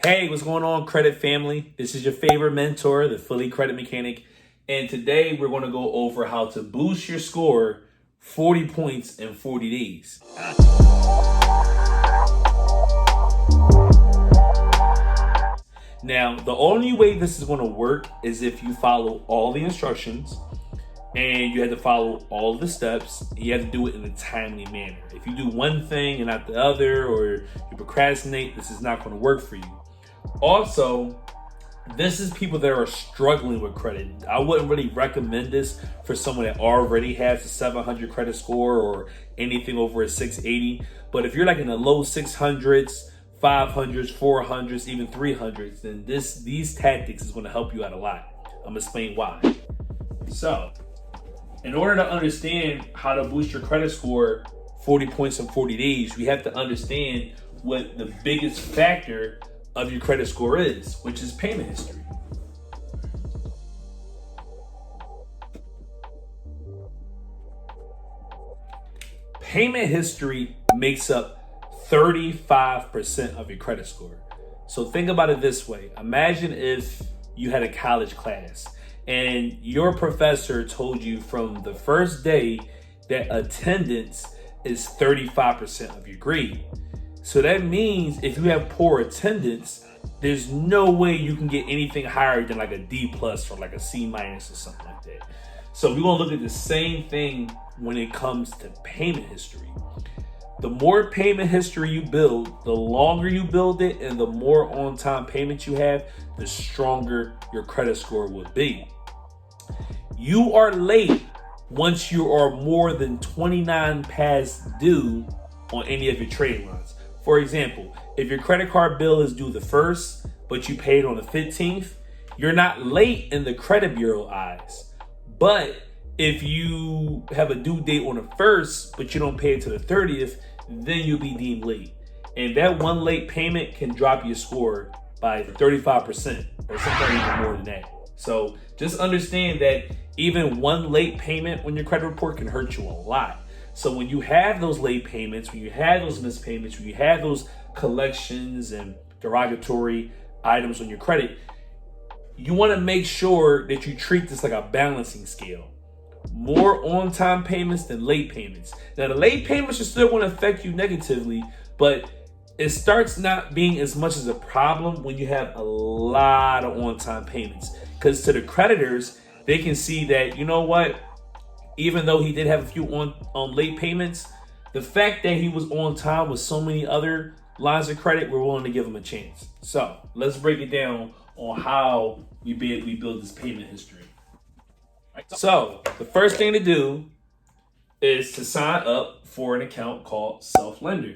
Hey, what's going on, credit family? This is your favorite mentor, the Philly Credit Mechanic. And today we're going to go over how to boost your score 40 points in 40 days. Now, the only way this is going to work is if you follow all the instructions and you have to follow all the steps. You have to do it in a timely manner. If you do one thing and not the other, or you procrastinate, this is not going to work for you. Also, this is people that are struggling with credit. I wouldn't really recommend this for someone that already has a 700 credit score or anything over a 680. But if you're like in the low 600s, 500s, 400s, even 300s, then these tactics is going to help you out a lot. I'm going to explain why. So, in order to understand how to boost your credit score 40 points in 40 days, we have to understand what the biggest factor of your credit score is, which is payment history. Payment history makes up 35% of your credit score. So think about it this way. Imagine if you had a college class and your professor told you from the first day that attendance is 35% of your grade. So that means if you have poor attendance, there's no way you can get anything higher than like a D plus or like a C minus or something like that. So we're gonna look at the same thing when it comes to payment history. The more payment history you build, the longer you build it, and the more on-time payments you have, the stronger your credit score will be. You are late once you are more than 29 past due on any of your trade lines. For example, if your credit card bill is due the 1st, but you paid on the 15th, you're not late in the credit bureau eyes. But if you have a due date on the 1st, but you don't pay it to the 30th, then you'll be deemed late. And that one late payment can drop your score by 35% or sometimes even more than that. So just understand that even one late payment on your credit report can hurt you a lot. So when you have those late payments, when you have those missed payments, when you have those collections and derogatory items on your credit, you want to make sure that you treat this like a balancing scale. More on-time payments than late payments. Now, the late payments are still going to affect you negatively, but it starts not being as much as a problem when you have a lot of on-time payments. Because to the creditors, they can see that, you know what? Even though he did have a few on late payments, the fact that he was on time with so many other lines of credit, we're willing to give him a chance. So let's break it down on how we build this payment history. So the first thing to do is to sign up for an account called Self-Lender.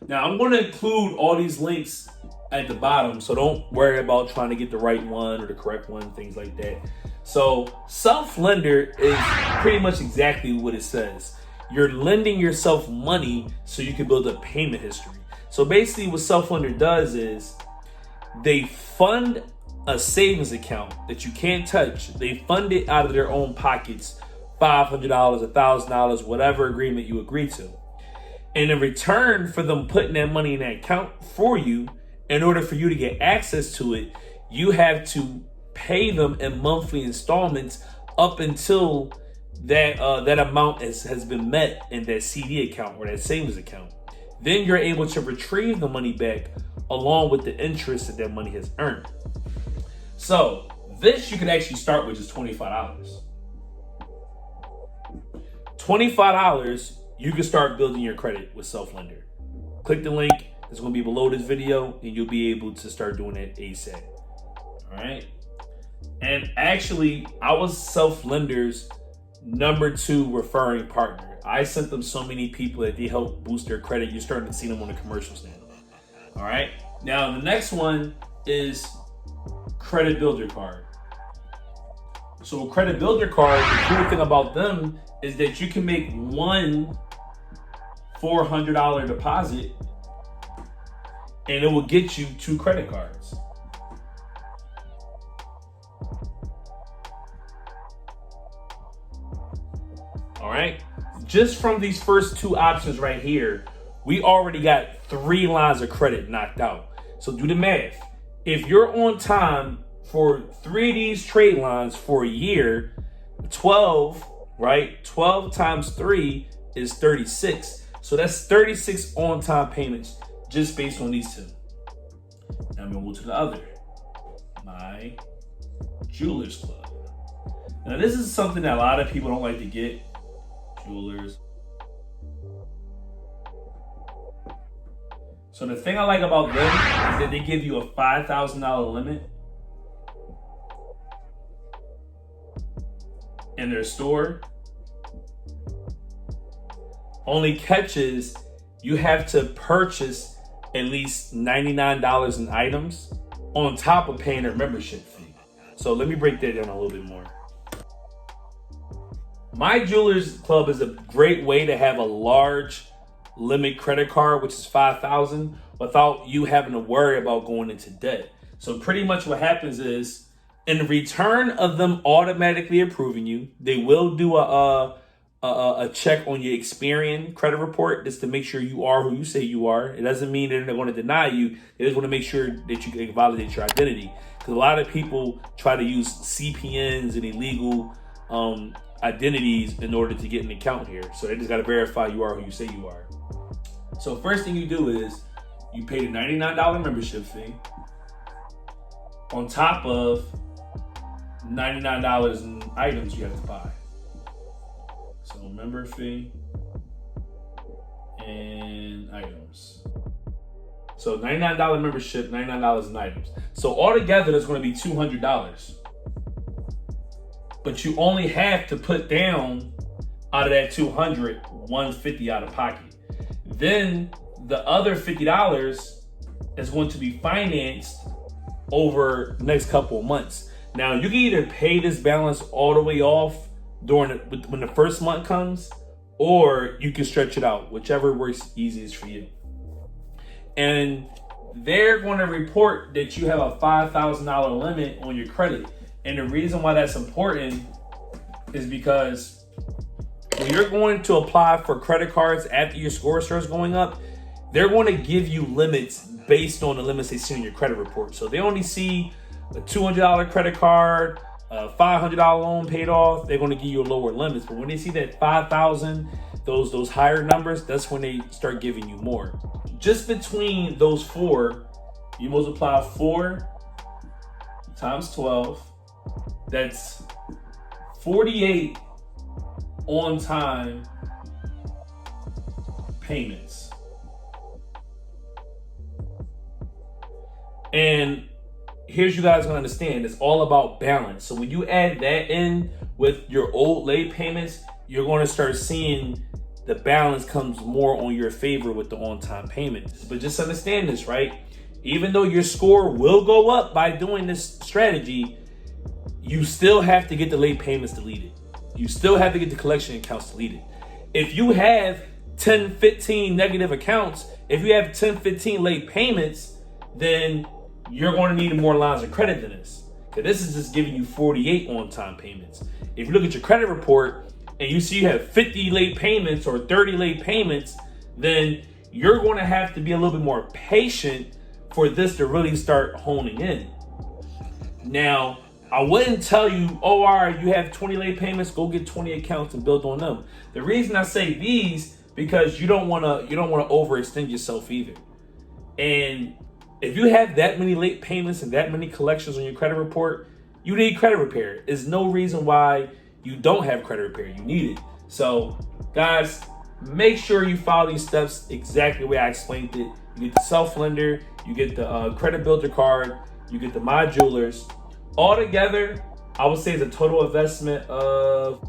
Now I'm going to include all these links at the bottom, so don't worry about trying to get the right one or the correct one, things like that. So Self-Lender is pretty much exactly what it says. You're lending yourself money so you can build a payment history. So basically what Self-Lender does is they fund a savings account that you can't touch. They fund it out of their own pockets, $500, $1,000, whatever agreement you agree to. And in return for them putting that money in that account for you, in order for you to get access to it, you have to pay them in monthly installments up until that amount has been met in that CD account or that savings account. Then you're able to retrieve the money back along with the interest that money has earned. So this you can actually start with just $25. $25, you can start building your credit with Self-Lender. Click the link that's going to be below this video and you'll be able to start doing it ASAP. All right. And actually, I was Self-Lender's #2 referring partner. I sent them so many people that they helped boost their credit. You're starting to see them on the commercials now. All right. Now, the next one is Credit Builder Card. So Credit Builder Card, the cool thing about them is that you can make one $400 deposit and it will get you 2 credit cards. All right. Just from these first 2 options right here, we already got 3 lines of credit knocked out. So do the math. If you're on time for 3 of these trade lines for a year, 12, right? 12 times 3 is 36. So that's 36 on-time payments just based on these 2. Now I'm gonna move to the other, my Jewelers Club. Now this is something that a lot of people don't like to get. Jewelers. So the thing I like about them is that they give you a $5,000 limit in their store. Only catch is you have to purchase at least $99 in items on top of paying their membership fee. So let me break that down a little bit more. My Jewelers Club is a great way to have a large limit credit card, which is $5,000, without you having to worry about going into debt. So pretty much what happens is, in return of them automatically approving you, they will do a check on your Experian credit report just to make sure you are who you say you are. It doesn't mean that they're going to deny you. They just want to make sure that you can validate your identity. Because a lot of people try to use CPNs and illegal identities in order to get an account here. So they just got to verify you are who you say you are. So first thing you do is you pay the $99 membership fee on top of $99 in items you have to buy. So member fee and items. So $99 membership, $99 in items. So altogether that's going to be $200. But you only have to put down out of that $200, $150 out of pocket. Then the other $50 is going to be financed over the next couple of months. Now you can either pay this balance all the way off when the first month comes, or you can stretch it out, whichever works easiest for you. And they're going to report that you have a $5,000 limit on your credit. And the reason why that's important is because when you're going to apply for credit cards after your score starts going up, they're going to give you limits based on the limits they see on your credit report. So they only see a $200 credit card, a $500 loan paid off, they're going to give you a lower limits. But when they see that 5,000, those higher numbers, that's when they start giving you more. Just between those 4, you multiply 4 times 12. That's 48 on-time payments. And here's you guys gonna understand, it's all about balance. So when you add that in with your old late payments, you're gonna start seeing the balance comes more on your favor with the on-time payments. But just understand this, right? Even though your score will go up by doing this strategy, you still have to get the late payments deleted. You still have to get the collection accounts deleted. If you have 10, 15 negative accounts, if you have 10, 15 late payments, then you're going to need more lines of credit than this. Because this is just giving you 48 on-time payments. If you look at your credit report and you see you have 50 late payments or 30 late payments, then you're going to have to be a little bit more patient for this to really start honing in. Now, I wouldn't tell you, oh, all right, you have 20 late payments, go get 20 accounts and build on them. The reason I say these, because you don't want to overextend yourself either. And if you have that many late payments and that many collections on your credit report, you need credit repair. There's no reason why you don't have credit repair. You need it. So, guys, make sure you follow these steps exactly the way I explained it. You get the self-lender, you get the credit builder card, you get the My Jewelers. All together, I would say it's a total investment of,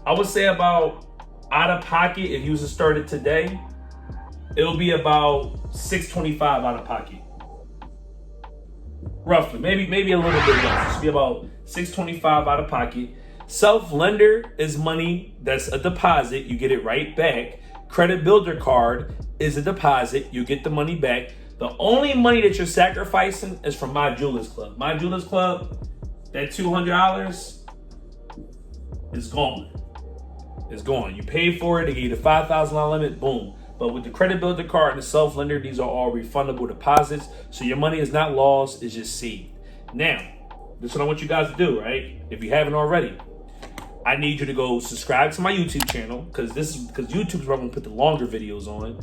I would say about out of pocket, if you was to start it today, it'll be about $625 out of pocket. Roughly, maybe a little bit less. It should be about $625 out of pocket. Self-lender is money that's a deposit, you get it right back. Credit builder card is a deposit, you get the money back. The only money that you're sacrificing is from My Jewelers Club. My Jewelers Club, that $200 is gone. It's gone. You paid for it, they gave you the $5,000 limit, boom. But with the credit builder card and the self-lender, these are all refundable deposits. So your money is not lost, it's just saved. Now, this is what I want you guys to do, right? If you haven't already, I need you to go subscribe to my YouTube channel, because YouTube is where I'm gonna put the longer videos on.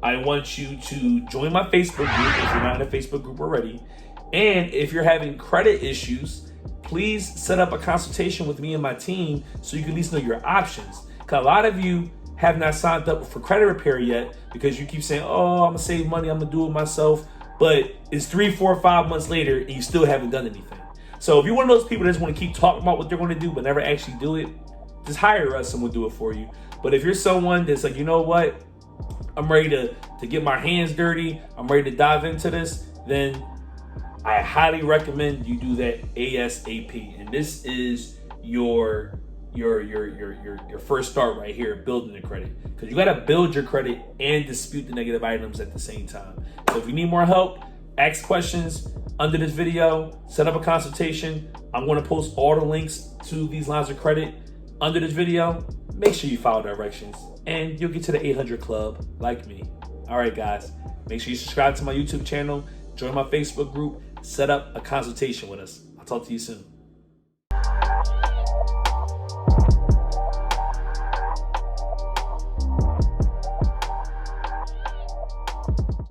I want you to join my Facebook group if you're not in a Facebook group already. And if you're having credit issues, please set up a consultation with me and my team so you can at least know your options. Because a lot of you have not signed up for credit repair yet because you keep saying, oh, I'm gonna save money, I'm gonna do it myself. But it's 3, 4, 5 months later and you still haven't done anything. So if you're one of those people that just want to keep talking about what they're going to do but never actually do it, just hire us and we'll do it for you. But if you're someone that's like, you know what, I'm ready to get my hands dirty, I'm ready to dive into this, then I highly recommend you do that ASAP. And this is your first start right here, building the credit. Because you got to build your credit and dispute the negative items at the same time. So if you need more help, ask questions under this video, set up a consultation. I'm going to post all the links to these lines of credit under this video. Make sure you follow directions and you'll get to the 800 club like me. All right, guys, make sure you subscribe to my YouTube channel, join my Facebook group, set up a consultation with us. I'll talk to you soon.